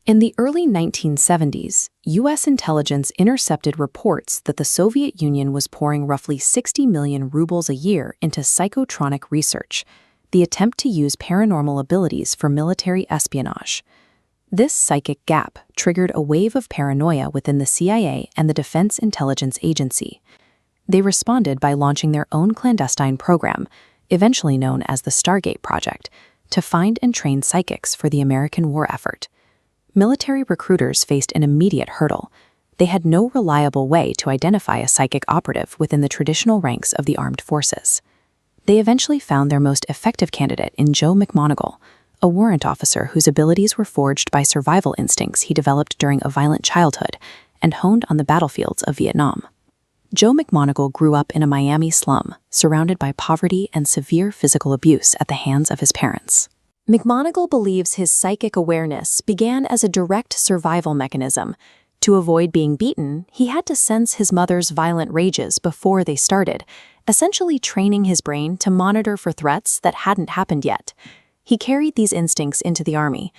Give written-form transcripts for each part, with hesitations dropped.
In the early 1970s, U.S. intelligence intercepted reports that the Soviet Union was pouring roughly 60 million rubles a year into psychotronic research, the attempt to use paranormal abilities for military espionage. This psychic gap triggered a wave of paranoia within the CIA and the Defense Intelligence Agency. They responded by launching their own clandestine program, eventually known as the Stargate Project, to find and train psychics for the American war effort. Military recruiters faced an immediate hurdle. They had no reliable way to identify a psychic operative within the traditional ranks of the armed forces. They eventually found their most effective candidate in Joe McMoneagle, a warrant officer whose abilities were forged by survival instincts he developed during a violent childhood and honed on the battlefields of Vietnam. Joe McMoneagle grew up in a Miami slum, surrounded by poverty and severe physical abuse at the hands of his parents. McMoneagle believes his psychic awareness began as a direct survival mechanism. To avoid being beaten, he had to sense his mother's violent rages before they started, essentially training his brain to monitor for threats that hadn't happened yet. He carried these instincts into the Army.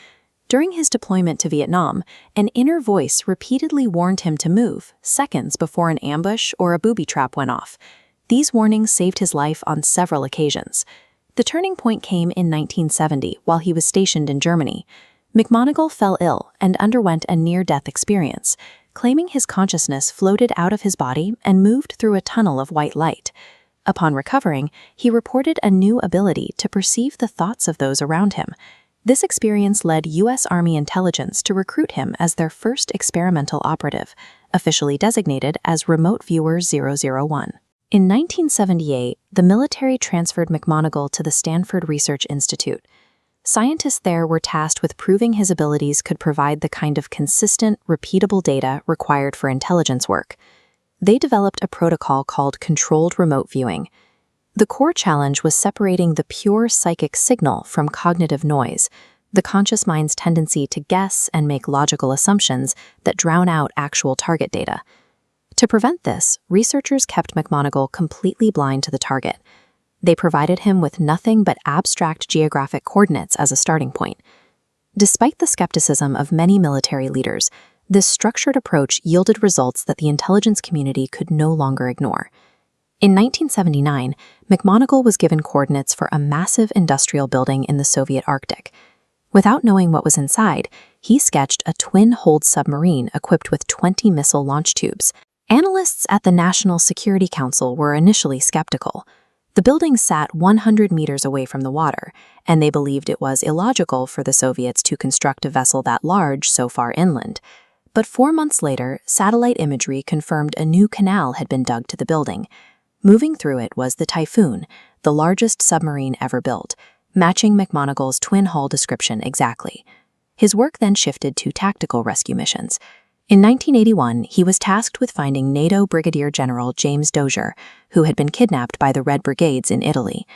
During his deployment to Vietnam, an inner voice repeatedly warned him to move, seconds before an ambush or a booby trap went off. These warnings saved his life on several occasions. The turning point came in 1970 while he was stationed in Germany. McMoneagle fell ill and underwent a near-death experience, claiming his consciousness floated out of his body and moved through a tunnel of white light. Upon recovering, he reported a new ability to perceive the thoughts of those around him. This experience led U.S. Army intelligence to recruit him as their first experimental operative, officially designated as Remote Viewer 001. In 1978, the military transferred McMoneagle to the Stanford Research Institute. Scientists there were tasked with proving his abilities could provide the kind of consistent, repeatable data required for intelligence work. They developed a protocol called controlled remote viewing. The core challenge was separating the pure psychic signal from cognitive noise, the conscious mind's tendency to guess and make logical assumptions that drown out actual target data. To prevent this, researchers kept McMoneagle completely blind to the target. They provided him with nothing but abstract geographic coordinates as a starting point. Despite the skepticism of many military leaders, this structured approach yielded results that the intelligence community could no longer ignore. In 1979, McMoneagle was given coordinates for a massive industrial building in the Soviet Arctic. Without knowing what was inside, he sketched a twin-hulled submarine equipped with 20 missile launch tubes. Analysts at the National Security Council were initially skeptical. The building sat 100 meters away from the water, and they believed it was illogical for the Soviets to construct a vessel that large so far inland. But 4 months later, satellite imagery confirmed a new canal had been dug to the building. Moving through it was the Typhoon, the largest submarine ever built, matching McMoneagle's twin-hull description exactly. His work then shifted to tactical rescue missions. In 1981, he was tasked with finding NATO Brigadier General James Dozier, who had been kidnapped by the Red Brigades in Italy.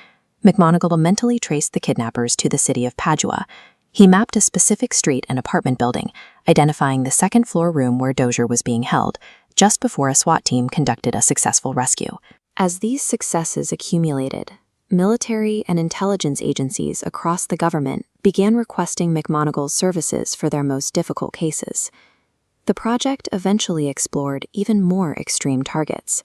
McMoneagle mentally traced the kidnappers to the city of Padua. He mapped a specific street and apartment building, identifying the second-floor room where Dozier was being held, just before a SWAT team conducted a successful rescue. As these successes accumulated, military and intelligence agencies across the government began requesting McMoneagle's services for their most difficult cases. The project eventually explored even more extreme targets.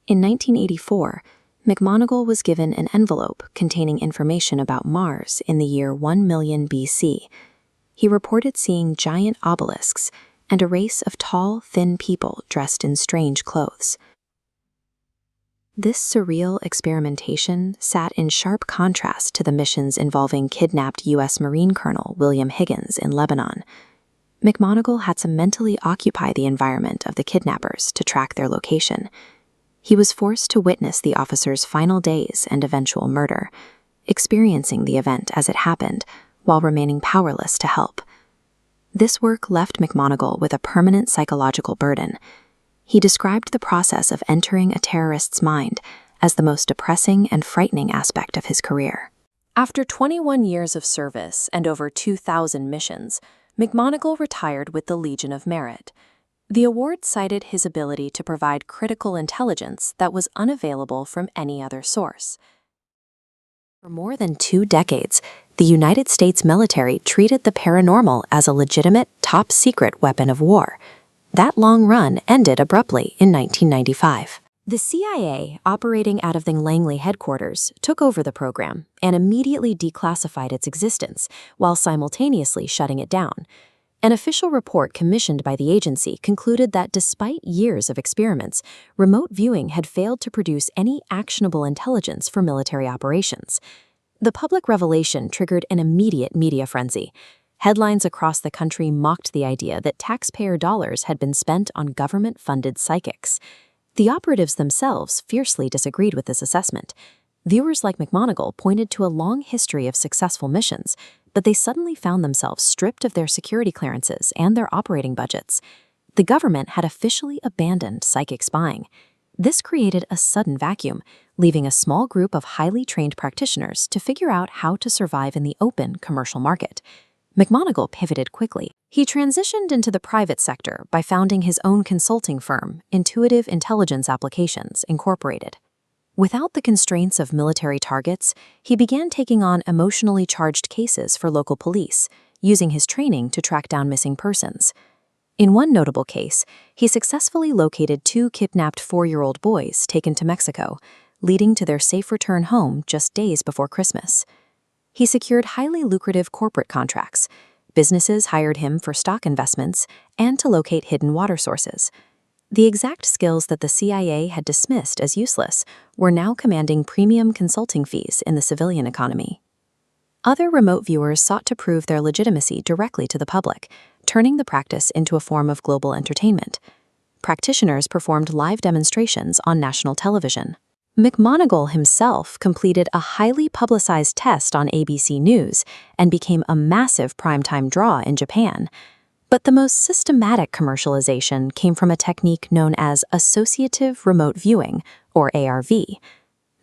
In 1984, McMoneagle was given an envelope containing information about Mars in the year 1 million BC. He reported seeing giant obelisks and a race of tall, thin people dressed in strange clothes. This surreal experimentation sat in sharp contrast to the missions involving kidnapped U.S. Marine Colonel William Higgins in Lebanon. McMoneagle had to mentally occupy the environment of the kidnappers to track their location. He was forced to witness the officers' final days and eventual murder, experiencing the event as it happened while remaining powerless to help. This work left McMoneagle with a permanent psychological burden. He described the process of entering a terrorist's mind as the most depressing and frightening aspect of his career. After 21 years of service and over 2,000 missions, McMoneagle retired with the Legion of Merit. The award cited his ability to provide critical intelligence that was unavailable from any other source. For more than 2 decades, the United States military treated the paranormal as a legitimate, top secret weapon of war. That long run ended abruptly in 1995. The CIA, operating out of the Langley headquarters, took over the program and immediately declassified its existence while simultaneously shutting it down. An official report commissioned by the agency concluded that despite years of experiments, remote viewing had failed to produce any actionable intelligence for military operations. The public revelation triggered an immediate media frenzy. Headlines across the country mocked the idea that taxpayer dollars had been spent on government-funded psychics. The operatives themselves fiercely disagreed with this assessment. Viewers like McMoneagle pointed to a long history of successful missions, but they suddenly found themselves stripped of their security clearances and their operating budgets. The government had officially abandoned psychic spying. This created a sudden vacuum, leaving a small group of highly trained practitioners to figure out how to survive in the open commercial market. McMoneagle pivoted quickly. He transitioned into the private sector by founding his own consulting firm, Intuitive Intelligence Applications, Incorporated. Without the constraints of military targets, he began taking on emotionally charged cases for local police, using his training to track down missing persons. In one notable case, he successfully located 2 kidnapped 4-year-old boys taken to Mexico, leading to their safe return home just days before Christmas. He secured highly lucrative corporate contracts. Businesses hired him for stock investments and to locate hidden water sources. The exact skills that the CIA had dismissed as useless were now commanding premium consulting fees in the civilian economy. Other remote viewers sought to prove their legitimacy directly to the public, turning the practice into a form of global entertainment. Practitioners performed live demonstrations on national television. McMoneagle himself completed a highly publicized test on ABC News and became a massive primetime draw in Japan. But the most systematic commercialization came from a technique known as associative remote viewing, or ARV.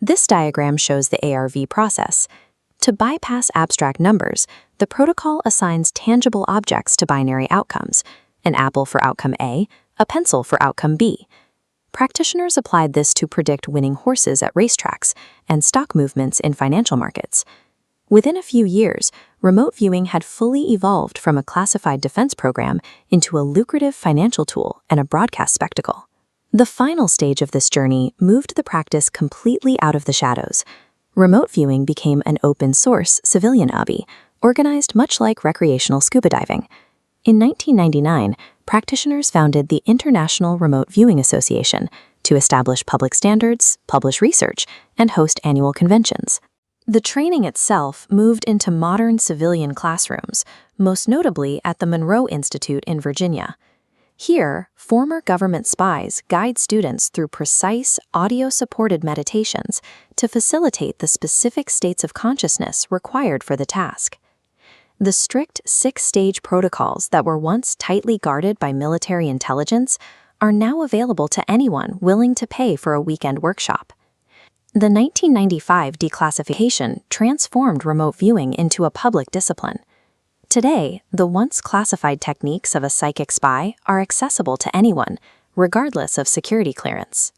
This diagram shows the ARV process. To bypass abstract numbers, the protocol assigns tangible objects to binary outcomes, an apple for outcome A, a pencil for outcome B. Practitioners applied this to predict winning horses at racetracks and stock movements in financial markets. Within a few years, remote viewing had fully evolved from a classified defense program into a lucrative financial tool and a broadcast spectacle. The final stage of this journey moved the practice completely out of the shadows. Remote viewing became an open-source civilian hobby, organized much like recreational scuba diving. In 1999, practitioners founded the International Remote Viewing Association to establish public standards, publish research, and host annual conventions. The training itself moved into modern civilian classrooms, most notably at the Monroe Institute in Virginia. Here, former government spies guide students through precise, audio-supported meditations to facilitate the specific states of consciousness required for the task. The strict 6-stage protocols that were once tightly guarded by military intelligence are now available to anyone willing to pay for a weekend workshop. The 1995 declassification transformed remote viewing into a public discipline. Today, the once classified techniques of a psychic spy are accessible to anyone, regardless of security clearance.